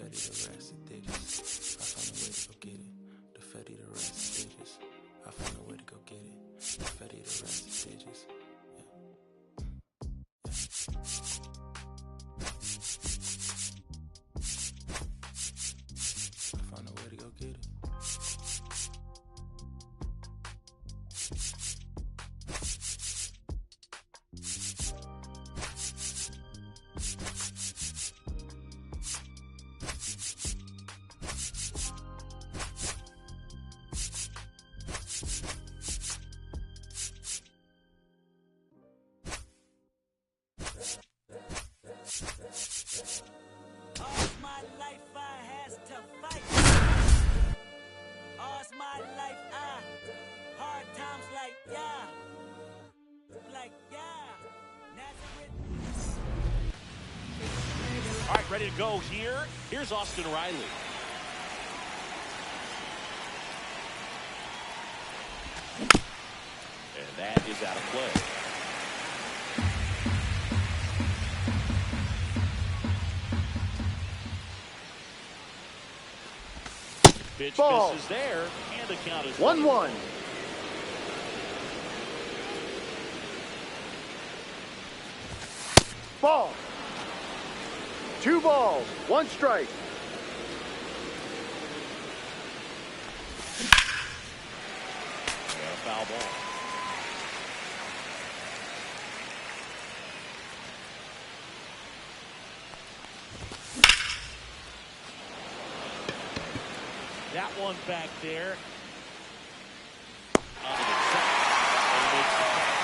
Fetty the rest of digits. I found a way to go get it. The Fetty the rest of digits. I found a way to go get it. The Fetty the rest of digits. I found a way to go get it. All's my life I has to fight. All's my life hard times like Nazareth. All right, ready to go here. Here's Austin Riley. And that is out of play. Pitch Ball. misses there, and the count is 1-1. Ball. 2 balls, 1 strike. And a foul ball. That one back there. Onto the track. And makes the catch.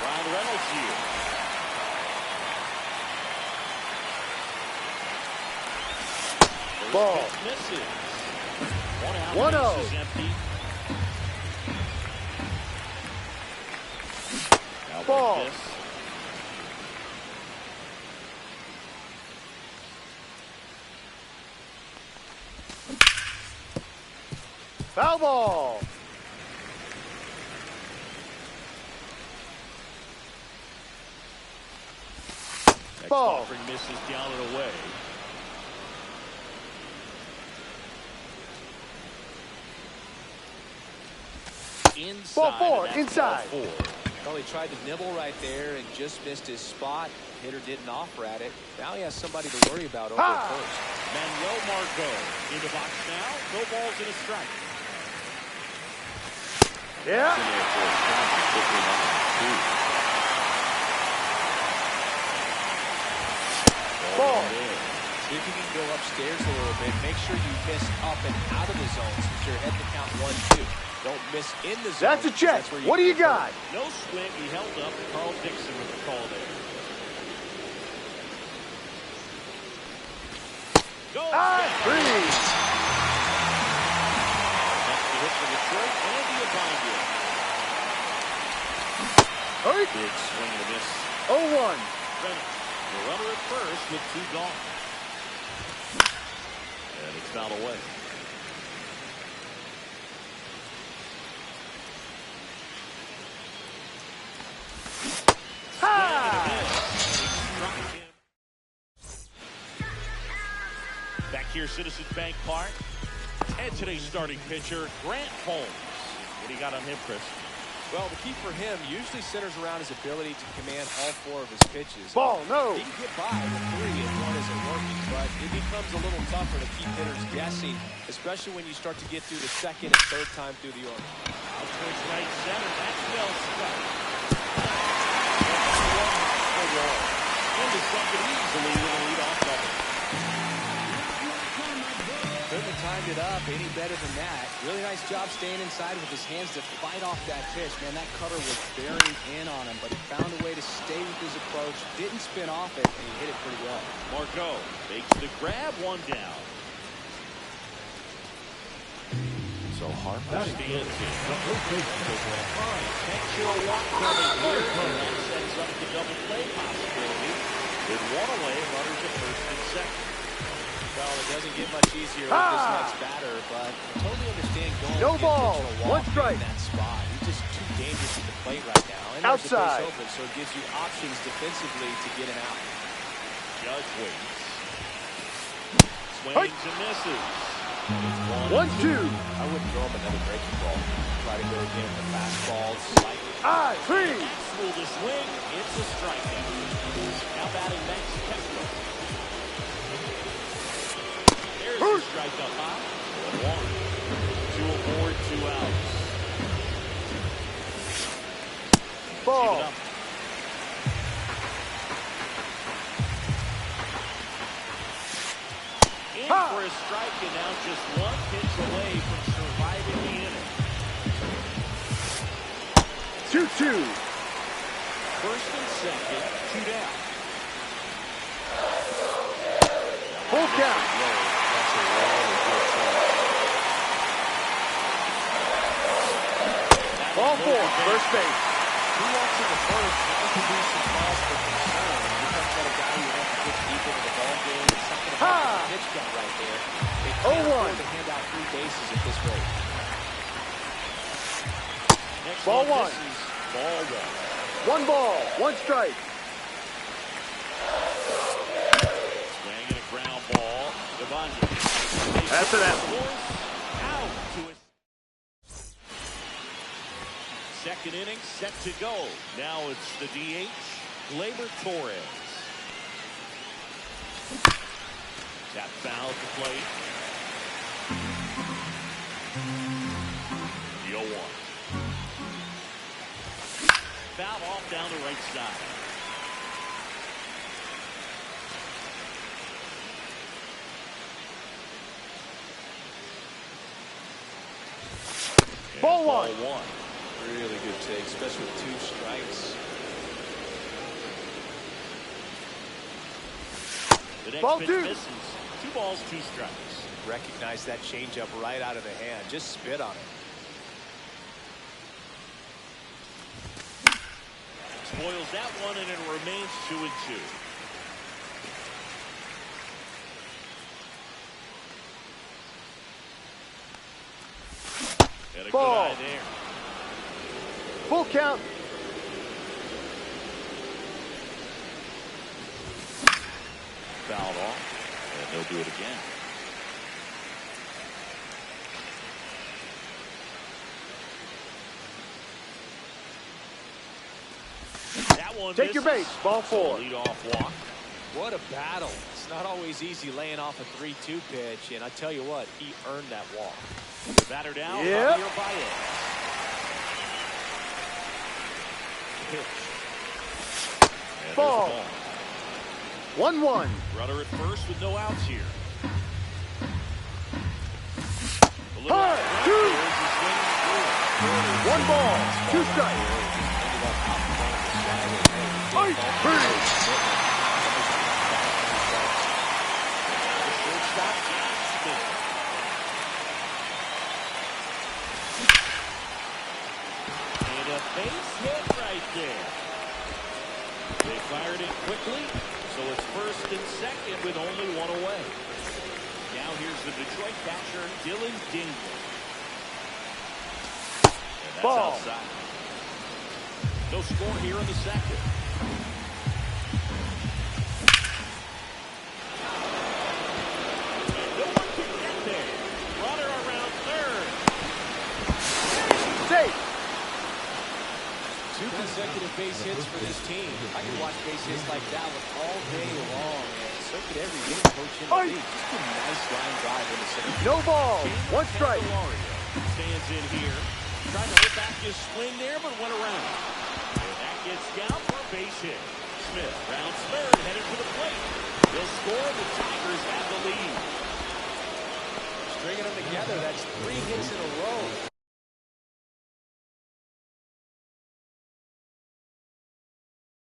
Ryan Reynolds here. First Ball. pitch misses. 1-0. Base is empty. Now Ball. like this. Foul ball. Next Ball. offering misses down and away. Inside. Ball 4, and that's inside. ball 4. Well, he tried to nibble right there and just missed his spot. Hitter didn't offer at it. Now he has somebody to worry about over at first. Manuel Margot in the box now. No balls and a strike. Yeah. Ball. See if you can go upstairs a little bit. Make sure you miss up and out of the zone since you're heading to count 1-2. Don't miss in the zone. That's a check. What do you got? No swing. He held up. Carl Dixon with the call there. Goes Free. That's the hit for Detroit and the Abondia. Hurry. Big swing and a miss. 0-1. Reynolds, the runner at first with 2 gone. And it's fouled away. Back here, Citizens Bank Park. And today's starting pitcher, Grant Holmes. What do you got on him, Chris? Well, the key for him usually centers around his ability to command all 4 of his pitches. Ball, no. He can get by with 3 if one isn't working, but it becomes a little tougher to keep hitters guessing, especially when you start to get through the second and third time through the order. Out towards right center. That's well struck. Into second easily with a leadoff double. Couldn't have timed it up any better than that. Really nice job staying inside with his hands to fight off that pitch. Man, that cutter was bearing in on him, but he found a way to stay with his approach, didn't spin off it, and he hit it pretty well. Margot makes the grab, 1 down. So Harper stands in. Potential walk coming here, and that sets up the double play possibility. With 1 away, runners at first and second. Well, it doesn't get much easier with this next batter, but I totally understand going No the ball. intentional 1 walk strike. in that spot. He's just too dangerous at the plate right now. And Outside. there's the base open, so it gives you options defensively to get him out. Judge waits. Swings and misses. 1-2. I wouldn't throw him another breaking ball. Try to go again with the fastball. Slight. 3. School to swing. It's a strikeout. Now batting next, Kessler. There's the strikeout high. 1. 2 aboard, 2 outs. Ball. Keep it up. In for a strike, and now just 1 pitch away from surviving the inning. 2-2. First and second, 2 down. Full count. That's a really good shot. Ball 4. First base. Who wants in the first? That could be some cause for concern. You're talking about a guy who wants to pitch deep into the ball game. It's something about the pitch count right there. They can't afford to hand out 3 bases at this rate. Next Ball 1. This is ball 1. 1 ball. 1 strike. Swing and a ground ball. Devondre. That's an out. Out to it. Second inning set to go. Now it's the DH, Gleyber Torres. Tap foul to plate. The 0-1. Foul off down the right side. Ball 1. Really good take, especially with 2 strikes. The next Ball pitch 2. misses. 2 balls, 2 strikes. Recognize that changeup right out of the hand. Just spit on it. Spoils that one, and it remains 2-2. And a Ball. good eye there. Full count. Fouled off, and they'll do it again. That one Take your misses. base. Ball 4. Lead off walk. What a battle. It's not always easy laying off a 3-2 pitch, and I tell you what, he earned that walk. The batter down. Yep. Javier Baez. Pitch. And Ball. there's the ball. 1-1. Runner at first with no outs here. Hard. 2. 1 ball. 2 strikes. 3. And a base hit right there. They fired it quickly, so it's first and second with only 1 away. Now here's the Detroit catcher, Dylan Dingley. And that's Ball. outside. No score here in the second. No one can get there. Runner around third. Safe. 2 consecutive base hits for this team. I can watch base hits like that one all day long, and so could every hitting coach in the league. Just a nice line drive into center. No ball. 1 strike. Candelario stands in here. Tried to hold back his swing there, but went around. And that gets down for a base hit. Smith rounds third, headed for the plate. They'll score. The Tigers have the lead. Stringing them together, that's 3 hits in a row.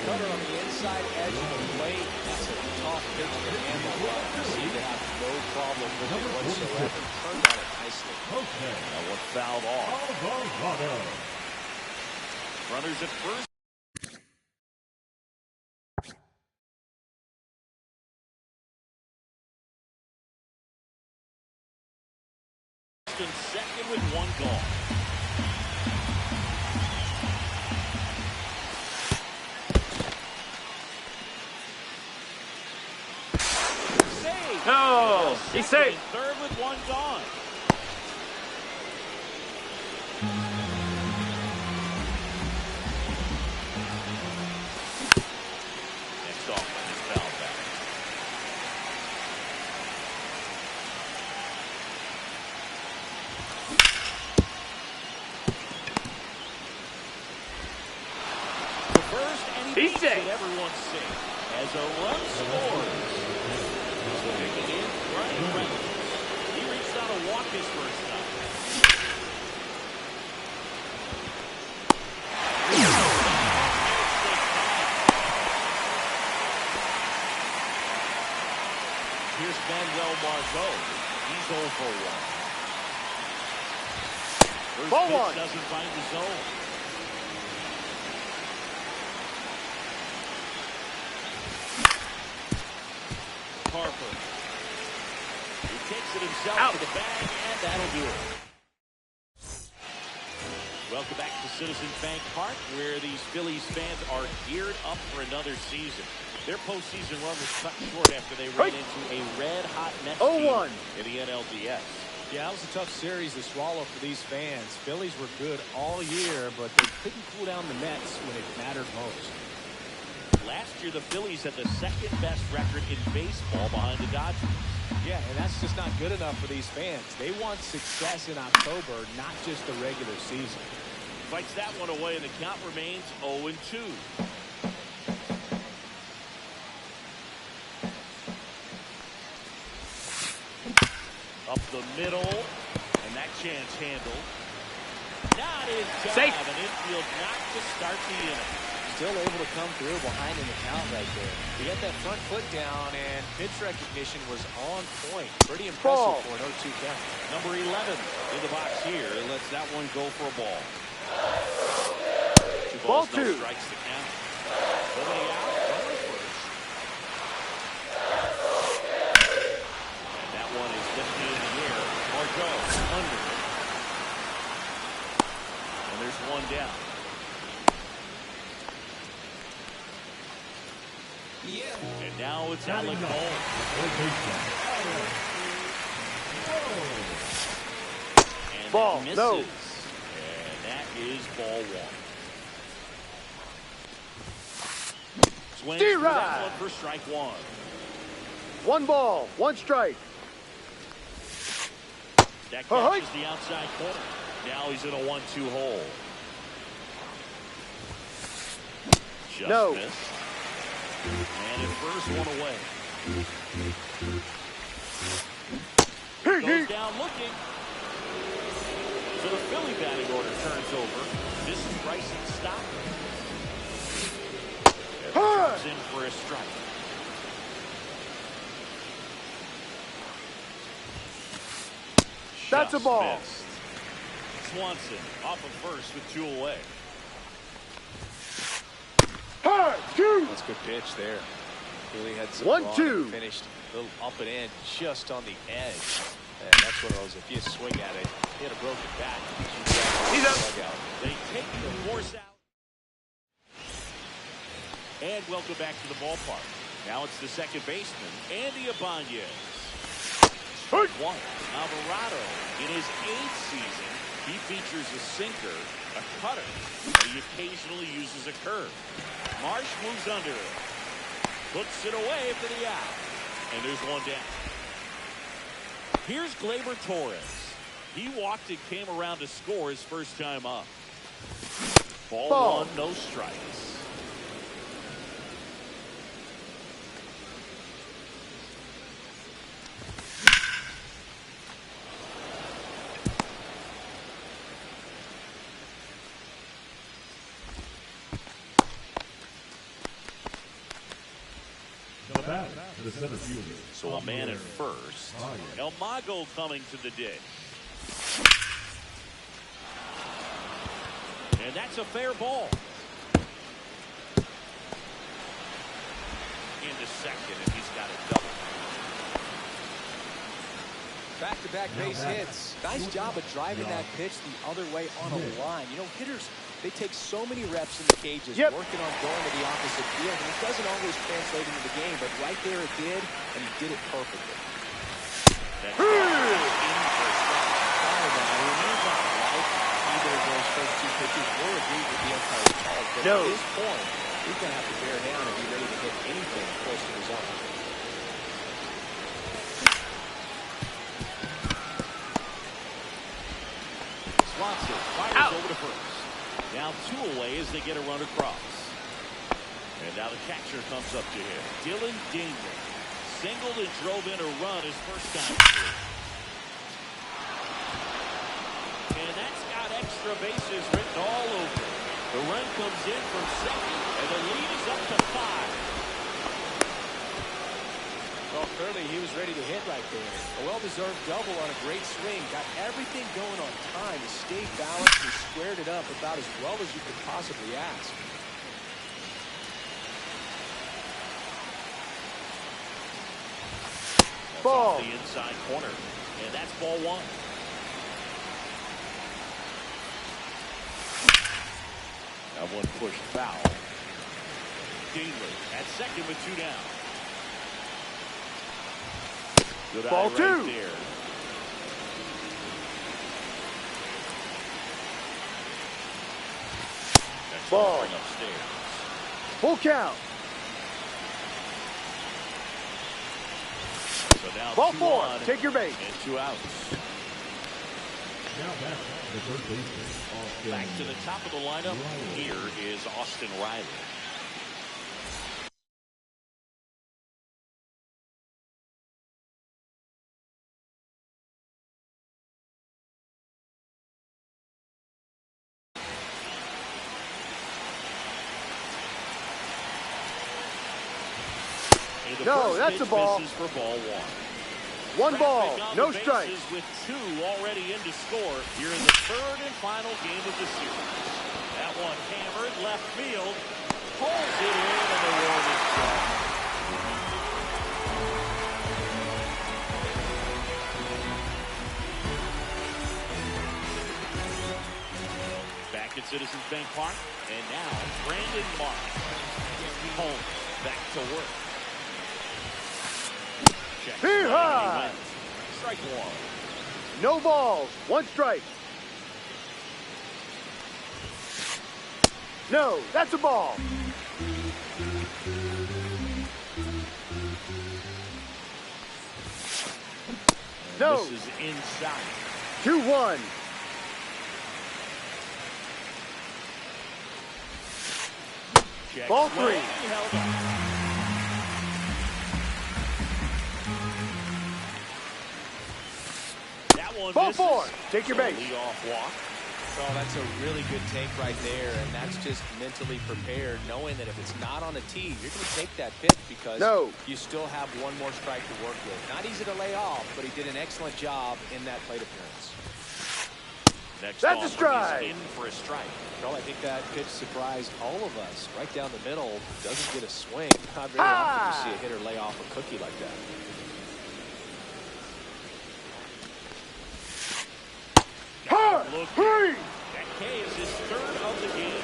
Cutter on the inside edge of the plate. That's a tough pitch to handle. You see they have no problem with it whatsoever. Turned on it nicely. That one fouled off. Runners at first. And second with 1 gone. save. No, he's safe. Third with one gone. Next off on his foul back. The first, and he beats it. Everyone's safe as a run scores. Taking in Brian Reynolds. He reached out to walk his first time. Here's Manuel Margot. He's 0 for 1. First Ball pitch one. doesn't find the zone. Harper. He takes it himself Out. to the bag, and that'll do it. Welcome back to Citizens Bank Park, where these Phillies fans are geared up for another season. Their postseason run was cut short after they ran into a red-hot Mets team in the NLDS. Yeah, that was a tough series to swallow for these fans. Phillies were good all year, but they couldn't cool down the Mets when it mattered most. Last year, the Phillies had the second-best record in baseball behind the Dodgers. Yeah, and that's just not good enough for these fans. They want success in October, not just the regular season. Fights that one away, and the count remains 0-2. Up the middle, and that chance handled. Not in time. Safe. An infield knock to start the inning. Still able to come through behind in the count right there. He got that front foot down, and pitch recognition was on point. Pretty impressive for an 0-2 count. Number 11 in the box here lets that one go for a ball. Ball No two. strikes the count. Nobody out. Runner first. And that one is lifted in the air. Margot under. And there's one down. And now it's Alec Ball. And Ball, that misses. no. And that is ball one. Swings through that one for strike one. 1 ball, 1 strike. That catches the outside corner. Now he's in a 1-2 hole. Just No. missed. And at first, one away. Goes down looking. So the Philly batting order turns over. This is Bryson Stott. Comes in for a strike. That's a Just ball. missed. Swanson off of first with 2 away. That's a good pitch there. Really had some 1-2. Finished a little up and in, just on the edge. And that's one of those, if you swing at it, hit a broken bat. He's up. They take the force out. And welcome back to the ballpark. Now it's the second baseman, Andy Ibanez. One. Alvarado, in his 8th season, he features a sinker, a cutter, and he occasionally uses a curve. Marsh moves under it. Puts it away for the out. And there's one down. Here's Gleyber Torres. He walked and came around to score his first time up. Ball 1, no strikes. So a man at first. El Mago coming to the dish. And that's a fair ball. Into second, and he's got a double. Back-to-back back-to-back base hits. Nice job of driving that pitch the other way on a line. You know, hitters, they take so many reps in the cages, working on going to the opposite field, and it doesn't always translate into the game, but right there it did, and he did it perfectly. That's in for a strike. Either of those first two pitches were agreed with the umpire's call, but at this point, he's going to have to bear down and be ready to hit anything close to his own. Swanson fires over to first. Now 2 away as they get a run across. And now the catcher comes up to him. Dylan Dingman singled and drove in a run his first time through. And that's got extra bases written all over it. The run comes in from second, and the lead is up to 5. Well, clearly he was ready to hit right there. A well-deserved double on a great swing. Got everything going on time. He stayed balanced and squared it up about as well as you could possibly ask. That's ball. Off the inside corner, and that's ball 1. That one pushed foul. Dingler at second with 2 down. Good ball eye 2. Right there. That's ball. Upstairs. Full count. So now ball 2 4. on Take your base. and 2 outs. Now back the first baseman, Austin. Back to the top of the lineup. Riley. Here is Austin Riley. No, that's a ball. For ball 1. 1 ball, no strike. With 2 already in to score here in the 3rd and final game of the series. That one hammered left field, pulls it in, and the run is gone. Back at Citizens Bank Park, and now Brandon Mark. Home, back to work. Hee-haw! Strike 1. No balls, 1 strike. No, that's a ball. No. This is inside. 2-1. Check Ball swing, 3. held up. That one Ball misses. 4. Take your So base. leadoff walk. Oh, that's a really good take right there, and that's just mentally prepared, knowing that if it's not on the tee, you're going to take that pitch because you still have 1 more strike to work with. Not easy to lay off, but he did an excellent job in that plate appearance. That's a strike. In for a strike. Well, I think that pitch surprised all of us. Right down the middle, doesn't get a swing. Not very often you see a hitter lay off a cookie like that. Hurry! That K is his 3rd of the game.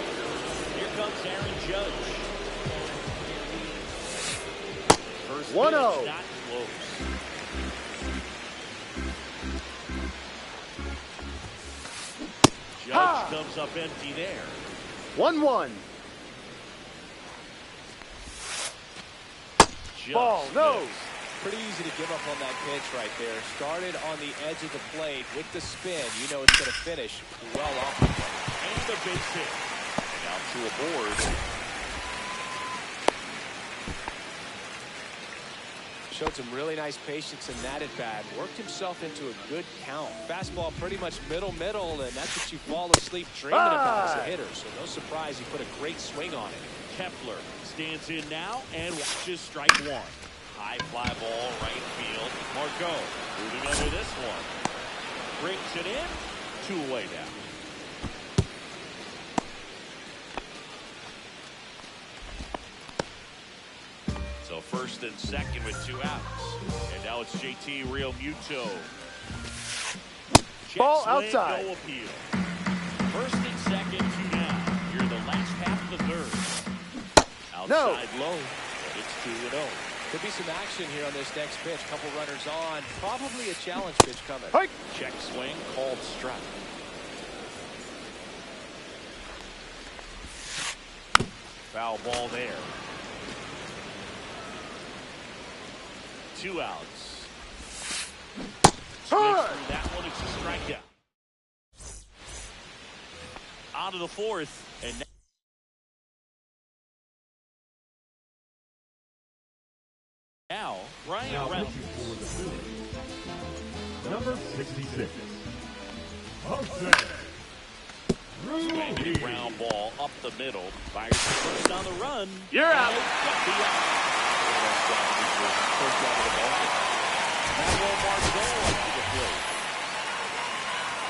Here comes Aaron Judge. First 1-0. pitch, not close. Judge comes up empty there. 1-1. Ball, no. Pretty easy to give up on that pitch right there. Started on the edge of the plate with the spin. You know it's going to finish well off the plate. And the base hit. And out to a board. Showed some really nice patience in that at bat. Worked himself into a good count. Fastball pretty much middle, and that's what you fall asleep dreaming about as a hitter. So no surprise he put a great swing on it. Kepler stands in now and watches strike 1. High fly ball, right field. Margot moving under this one. Brings it in. 2 away now. So first and second with 2 outs. And now it's JT Realmuto Check Ball swing, outside. no appeal. First and second, 2 down. Here in the last half of the third. Outside low, but it's 2-0. Could be some action here on this next pitch. Couple runners on. Probably a challenge pitch coming. Hike. Check swing, called strike. Foul ball there. 2 outs. Swings through that one. It's a strikeout. On to the fourth, and now Ryan Now Reynolds. pitching for the Phillies, number 66, Jose Swinging a ground ball up the middle. Fires the first on the run. You're out. First out of the ball. Manuel Margot up to the plate.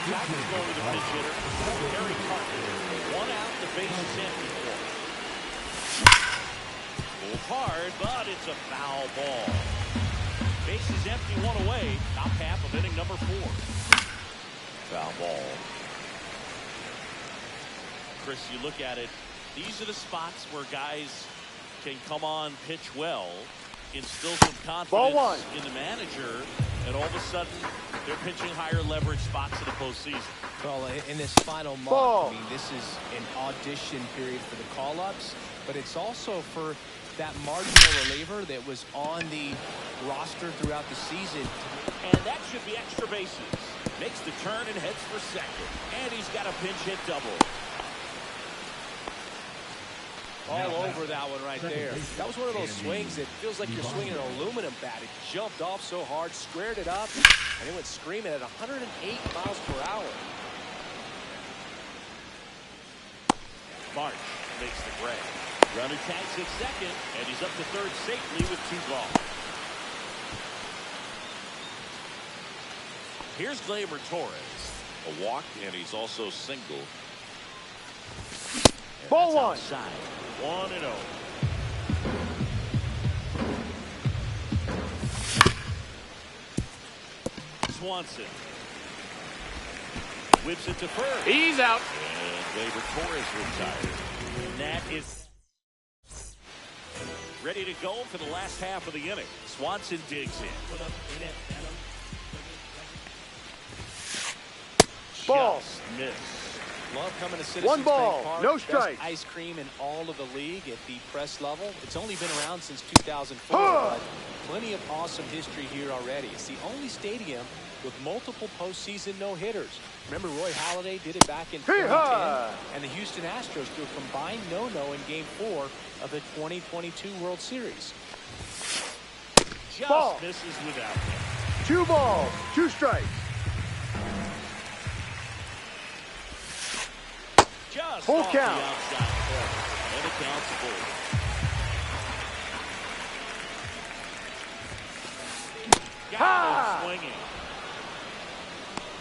Back is going to the pitch hitter. Harry Carter. 1 out. The base is empty for him. Pulled hard, but it's a foul ball. Base is empty, 1 away. Top half of inning number 4. Foul ball. Chris, you look at it, these are the spots where guys can come on, pitch well, instill some confidence in the manager, and all of a sudden they're pitching higher leverage spots in the postseason. Well, in this final month, I mean, this is an audition period for the call-ups, but it's also for that marginal reliever that was on the roster throughout the season. And that should be extra bases. Makes the turn and heads for second. And he's got a pinch hit double. All over that one right there. That was one of those swings that feels like you're swinging an aluminum bat. It jumped off so hard, squared it up, and it went screaming at 108 miles per hour. March makes the grab. Runner tags at second, and he's up to third safely with 2 gone. Here's Gleyber Torres. A walk, and he's also single. And Ball one. Outside. 1-0. Swanson. Whips it to first. He's out. And Gleyber Torres retired. And that is ready to go for the last half of the inning. Swanson digs in. Ball. Just missed. Love coming to Citizens 1 ball, Bank Park. no Best strike. ice cream in all of the league at the press level. It's only been around since 2004, but plenty of awesome history here already. It's the only stadium with multiple postseason no-hitters. Remember, Roy Halladay did it back in 2010, and the Houston Astros threw a combined no-no in Game 4 of the 2022 World Series. Just Ball. misses without him. 2 balls, 2 strikes. Just Full off count. the outside corner. And it counts full. Got him swinging.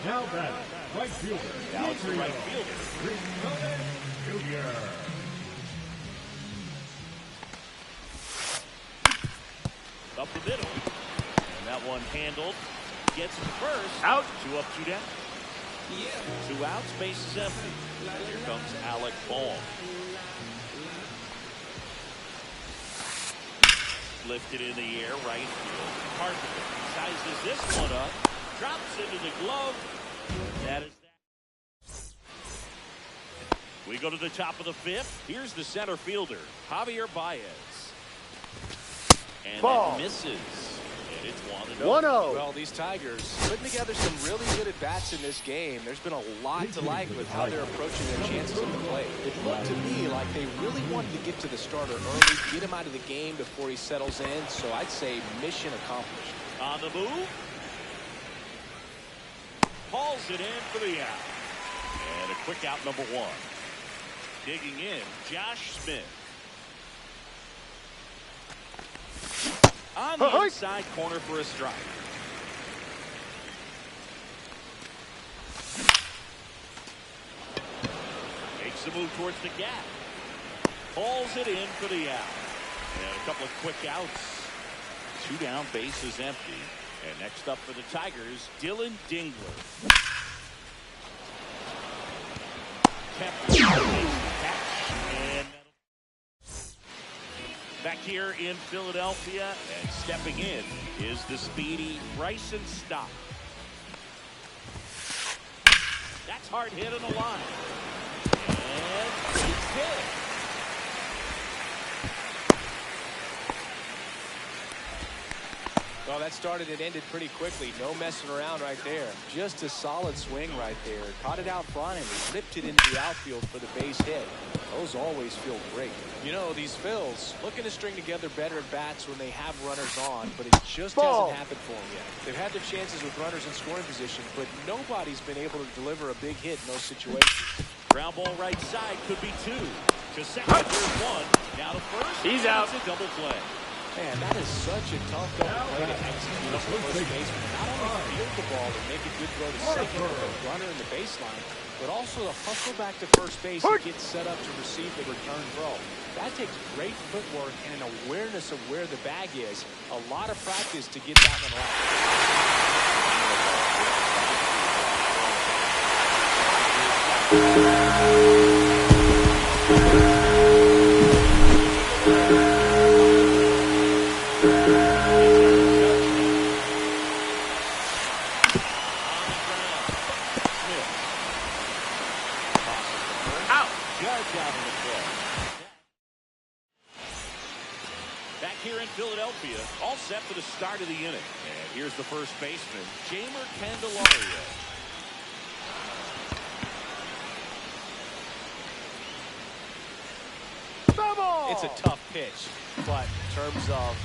now batting, right fielder, Now it's the right fielder. Jr. Up the middle. And that one handled. Gets it first. Out. 2 up, 2 down. 2 outs, base is empty. Here comes Alec Bohm. Lifted in the air, right field. Carpenter sizes this one up. Drops into the glove. That is that. We go to the top of the 5th. Here's the center fielder, Javier Baez. And Ball. that misses. And it's 1-0. 1-0. Well, these Tigers putting together some really good at-bats in this game. There's been a lot to like with how they're approaching their chances at the plate. It looked to me like they really wanted to get to the starter early, get him out of the game before he settles in. So I'd say mission accomplished. On the move. Hauls it in for the out. And a quick out, number 1. Digging in, Josh Smith. On the inside corner for a strike. Makes the move towards the gap. Hauls it in for the out. And a couple of quick outs. 2 down, base is empty. And next up for the Tigers, Dylan Dingler. And back here in Philadelphia, and stepping in is the speedy Bryson Stott. That's hard hit on the line. And it's hit. Well, that started and ended pretty quickly. No messing around right there. Just a solid swing right there. Caught it out front and ripped it into the outfield for the base hit. Those always feel great. You know, these Phils looking to string together better at bats when they have runners on, but it just hasn't happened for them yet. They've had their chances with runners in scoring position, but nobody's been able to deliver a big hit in those situations. Ground ball right side could be two. To second, there's one. Now to first. He's out. It's a double play. Man, that is such a tough play to execute as a first baseman. Not only field the ball and make a good throw to second with a runner in the baseline, but also to hustle back to first base and get set up to receive the return throw. That takes great footwork and an awareness of where the bag is. A lot of practice to get that one right. Back here in Philadelphia, all set for the start of the inning. And here's the first baseman, Jamer Candelario. It's a tough pitch, but in terms of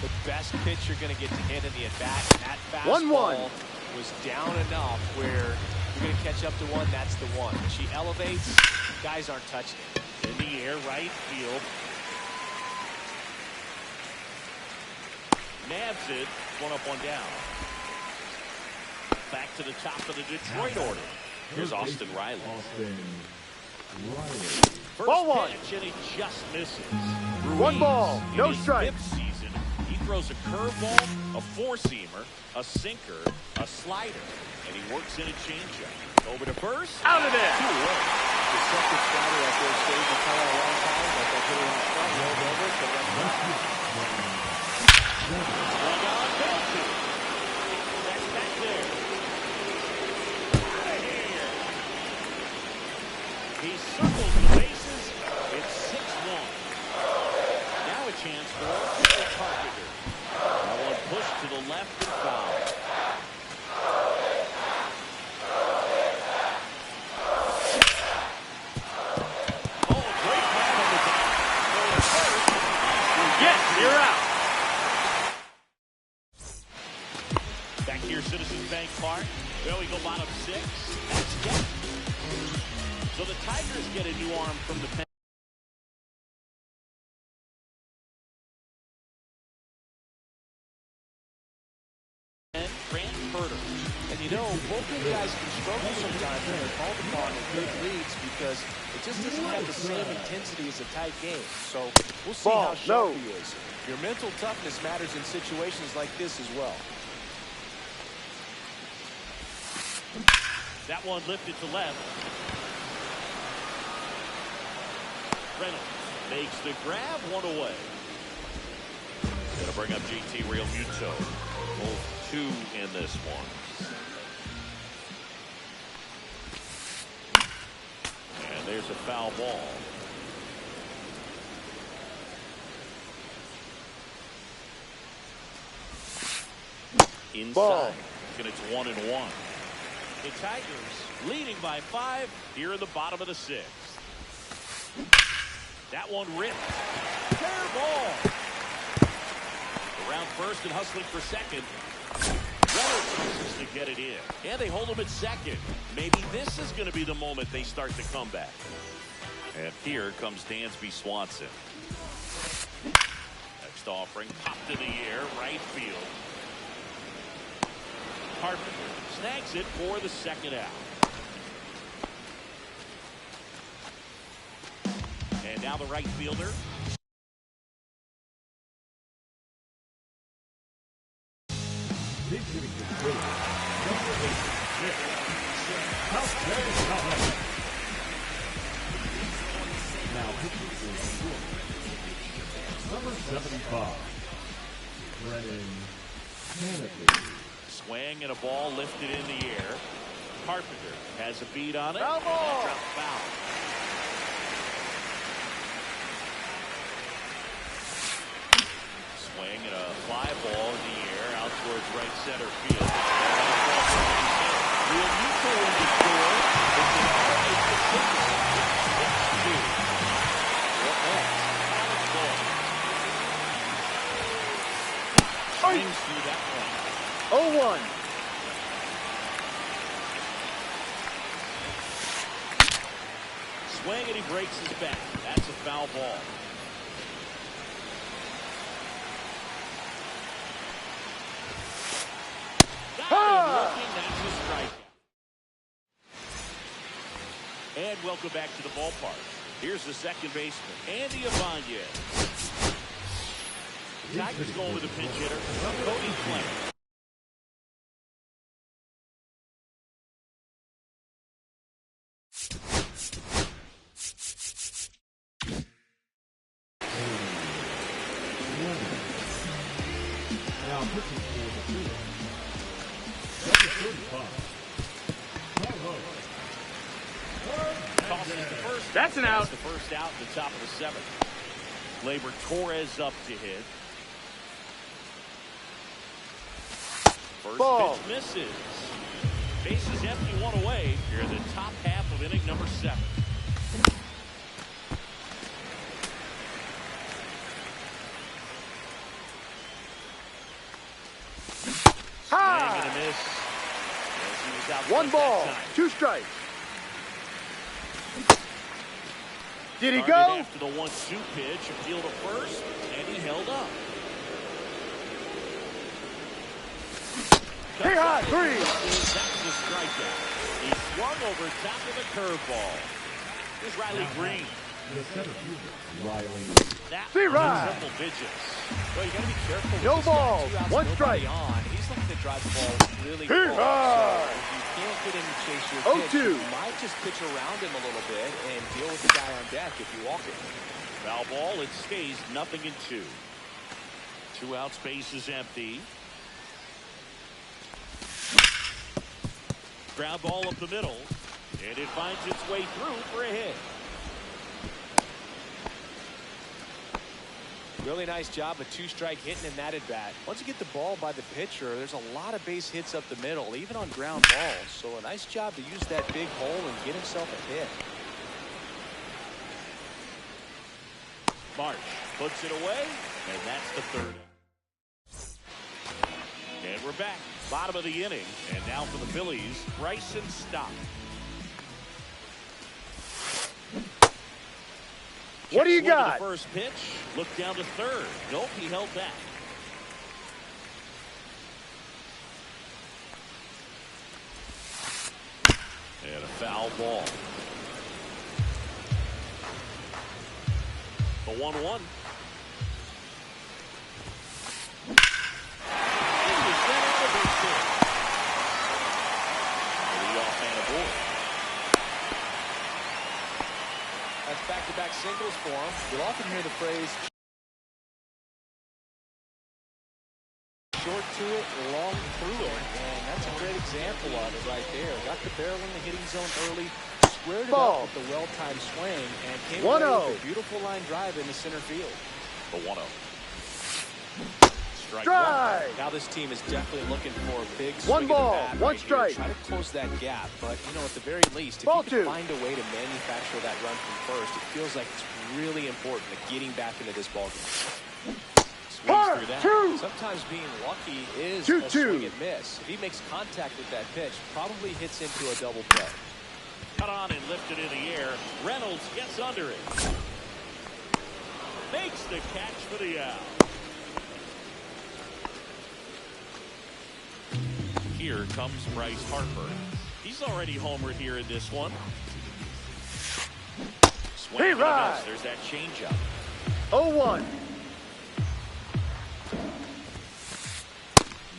the best pitch you're going to get to hit in the at-bat, that fastball was down enough where you're going to catch up to one, that's the one. When she elevates, guys aren't touching it. In the air, right field. Nabs it, one up, one down. Back to the top of the Detroit order. Here's Austin Riley. First Ball one. pitch, and he just misses. One ball, no in his strike. 5th season, he throws a curveball, a four-seamer, a sinker, a slider, and he works in a changeup. Over to first. Out of there. 2 away. The second slider out there stayed in color a long time, like that hit it out front, rolled over to left side. Swung on, ball 2. That's back there. Out of here. He circles the bases. It's 6-1. Now a chance for Bill Carpenter. That one pushed to the left and foul. Oh, great pass on the down. Yes, you're out. Back here, Citizens Bank Park. Well, we go bottom 6. That's it. So the Tigers get a new arm from the pen. And Grant Herter. And you know, both of the guys can struggle sometimes when they're called upon in big leads because it just doesn't have the same intensity as a tight game. So we'll see how sharp he is. Your mental toughness matters in situations like this as well. That one lifted to left. Reynolds makes the grab, one away. Going to bring up JT Realmuto. Both 2 in this one. And there's a foul ball. Inside. Ball. And it's 1-1. The Tigers leading by 5 here in the bottom of the 6th. That one ripped. Fair ball. Around first and hustling for second. Reynolds manages to get it in. And they hold him at second. Maybe this is going to be the moment they start the comeback. And here comes Dansby Swanson. Next offering popped in the air, right field. Carpenter snags it for the second out. And now the right fielder. Big hitting considered. Number 86. Outstanding College. Now pitching for the Phillies. Number 75. Brennan Canopy. Swing and a ball lifted in the air. Carpenter has a beat on it. Foul ball. And that's a foul. Swing and a fly ball in the air out towards right center field. Real neutral in the score. It's an What next? Alex Ball. Swings through that one. 0-1. Swing and he breaks his back. That's a foul ball. That's a strikeout. And welcome back to the ballpark. Here's the second baseman, Andy Ibanez. Tigers going with a pinch hitter, Cody Fleming. Now pitching for the Phillies. Number 35. Tosses the first. That's an out. The first out at the top of the seventh. Gleyber Torres up to hit. First Ball. pitch misses. Bases empty, one away. Here in the top half of inning number 7. Swing and a miss. As he was out 1 that ball, time. 2 strikes. Did he Started go? after the 1-2 pitch, appealed to first, and he held up. Hey, high, 3. That's the strikeout. He swung over top of the curveball. Here's Riley Green. The center fielder, Riley. That See, was right. in triple digits. Well, you got to be careful. No with this ball, guy. 2 outs, 1 nobody strike. On. He's looking to drive the ball really Here, far. high. So if you can't get him to chase your 0-2. pitch, you might just pitch around him a little bit and deal with the guy on deck if you walk it. Foul ball, it stays 0-2. 2 outs, base is empty. Ground ball up the middle, and it finds its way through for a hit. Really nice job of 2-strike hitting in that at bat. Once you get the ball by the pitcher, there's a lot of base hits up the middle, even on ground balls. So a nice job to use that big hole and get himself a hit. March puts it away, and that's the 3rd. And we're back, bottom of the inning, and now for the Phillies, Bryson Stott. What do you Swing to got? The first pitch, look down to 3rd. Nope, he held back. And a foul ball. The 1-1. That's back-to-back singles for him. You'll often hear the phrase, short to it, long through it. And that's a great example of it right there. Got the barrel in the hitting zone early, squared it Ball. up with the well-timed swing, and came 1-0. away with a beautiful line drive into center field. The 1-0. Strike Strike. Now this team is definitely looking for a big 1 swing of the ball, bat 1 right strike. here. Try to close that gap, but you know, at the very least, if Ball you can 2. find a way to manufacture that run from first, it feels like it's really important to getting back into this ballgame. Part Through that. 2. Sometimes being lucky is 2-2. a swing and miss. If he makes contact with that pitch, probably hits into a double play. Cut on and lifted in the air. Reynolds gets under it. Makes the catch for the out. Here comes Bryce Harper. He's already homered here in this one. Swing Hey, and a right. miss. There's that changeup. 0-1.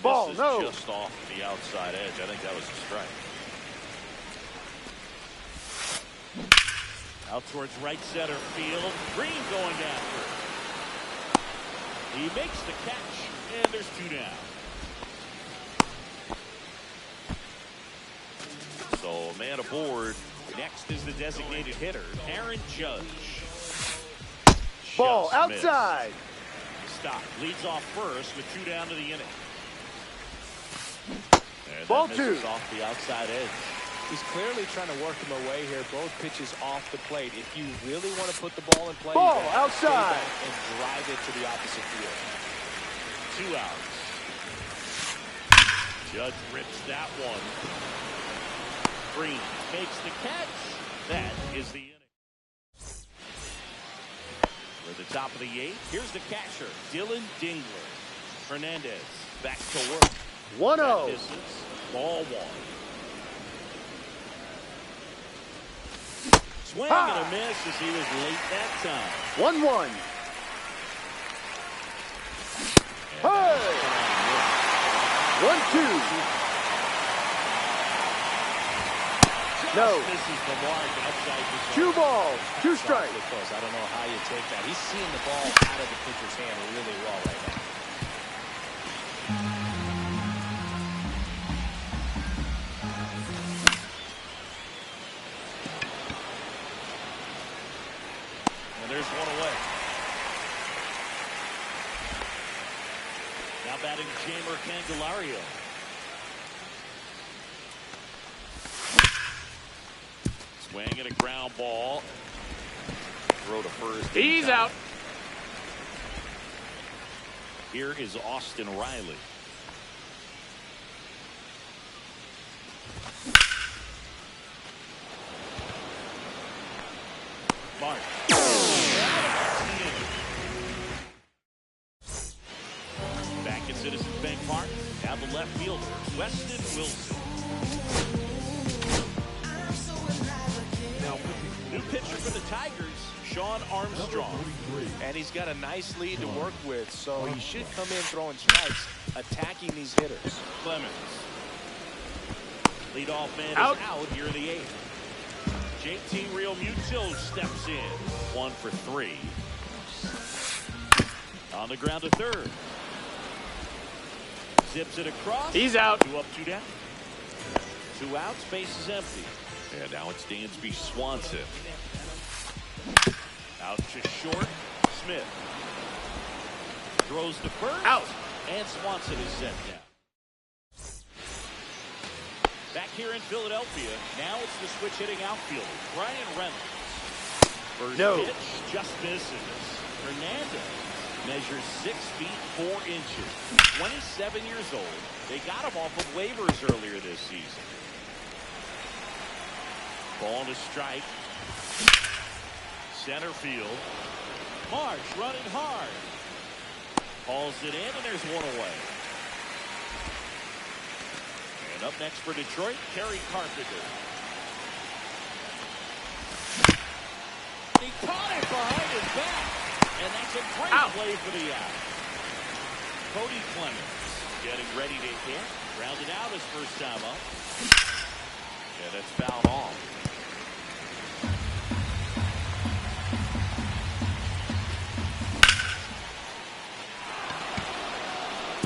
Ball, This is no. just off the outside edge. I think that was a strike. Out towards right center field. Green going after it. He makes the catch, and there's 2 down. So a man aboard. Next is the designated hitter, Aaron Judge. Ball Just missed. outside. Stop. Leads off first with 2 down to the inning. And Ball that misses 2. off the outside edge. He's clearly trying to work him away here. Both pitches off the plate. If you really want to put the ball in play, Ball you gotta stay outside. back and drive it to the opposite field. 2 outs. Judge rips that one. Green makes the catch. That is the inning. We're at the top of the 8th. Here's the catcher, Dylan Dingler. Hernandez back to work. 1-0. Misses. Ball 1. Swing and a miss as he was late that time. 1-1. Hey! 1-2. No. Misses the mark outside the 2 balls, 2 strikes. Close. I don't know how you take that. He's seeing the ball out of the pitcher's hand really well right now. And there's 1 away. Now batting Jamer Candelario. Swing and a ground ball. Throw to first. He's out. Here is Austin Riley. Mark. Back at Citizens Bank Park. Now the left fielder, Weston Wilson. New pitcher for the Tigers, Sean Armstrong. And he's got a nice lead to work with, so he should come in throwing strikes, attacking these hitters. Clemens. Leadoff man Out. is out here in the 8th. JT Real Mutil steps in. 1 for 3. On the ground to third. Zips it across. He's out. 2 up, 2 down. 2 outs, base is empty. And now it's Dansby Swanson. Out to short. Smith. Throws to first. Out. And Swanson is sent down. Back here in Philadelphia, now it's the switch hitting outfielder, Brian Reynolds. First No. pitch just misses. Hernandez measures 6 feet 4 inches. 27 years old. They got him off of waivers earlier this season. Ball to strike. Center field. Marsh running hard. Hauls it in, and there's 1 away. And up next for Detroit, Kerry Carpenter. He caught it behind his back. And that's a great play for the out. Cody Clemens getting ready to hit. Grounded out his first time up. Yeah, that's fouled off.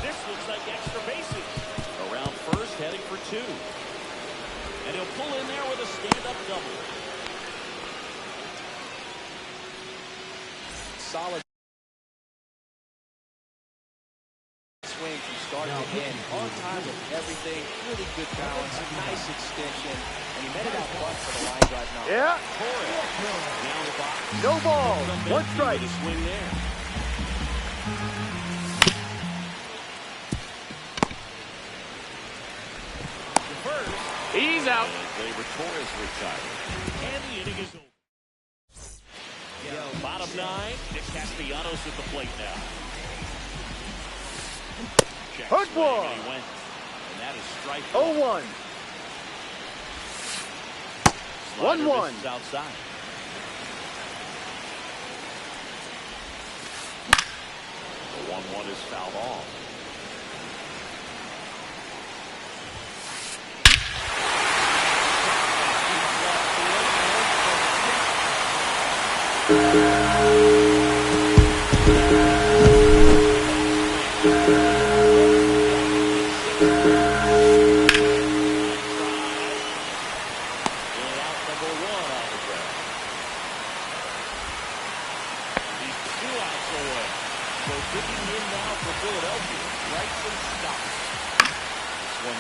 This looks like extra bases. Around first, heading for 2. And he'll pull in there with a stand-up double. Solid swing from start to end. On time with everything. Really good balance. Nice extension. And he met it out front for the line drive now. Yeah. Torres down the box. No ball. Come back 1 strike. with a swing there. The first. He's out. And Gleyber Torres retired. And the inning is over. Bottom 9. Nick Castellanos at the plate now. Check Hook swing, one. and he went. And that is strike 0-1. Slider 1-1. misses outside. The 1-1 is fouled off.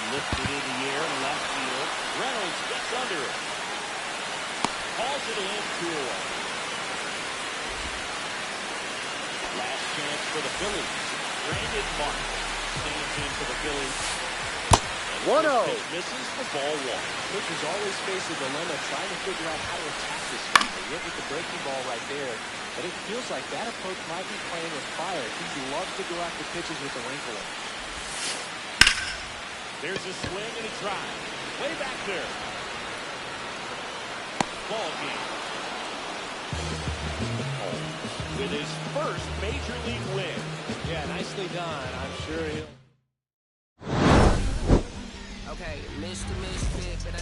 Lifted in the air, left field. Reynolds gets under it. Calls it in, 2 away. Last chance for the Phillies. Brandon Mark stands in for the Phillies. 1-0. Misses for ball 1. Pitchers always face a dilemma trying to figure out how to attack this one. They went with the breaking ball right there, but it feels like that approach might be playing with fire. He loves to go after pitches with a wrinkle in. There's a swing and a drive. Way back there. Ball game. With his first major league win. Yeah, nicely done. I'm sure he'll... Okay, Mr. Misfit, but